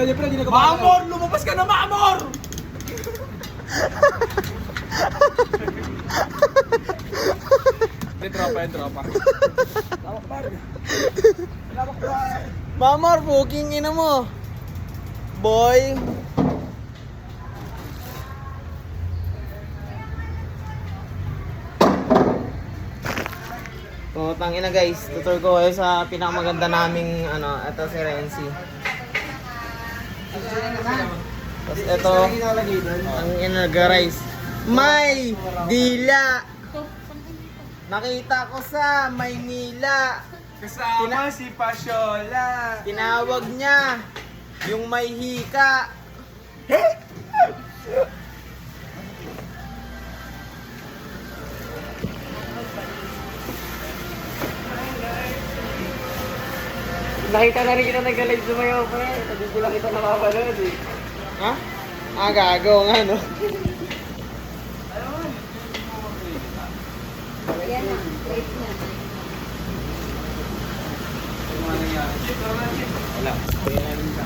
niya pre, di na Mamor! Lumabas ka na, Mamor! Yung tropa, yung tropa. Lawak par. Lawak par. Mamor, booking ina mo. Boy. So, tangina guys, tutur ko kayo sa pinakamaganda naming ano, ito si Renzi. Tapos ito, ang inag-rice. May dila. Nakita ko sa Maynila. Kasama si Pasyola. Tinawag niya yung may hika. Nakita na rin kita nag-live sumayaw pa eh. Hindi ko lang kita nakapanood eh. Ha? Ah, gago nga no. Ayan na, plate na. Wala.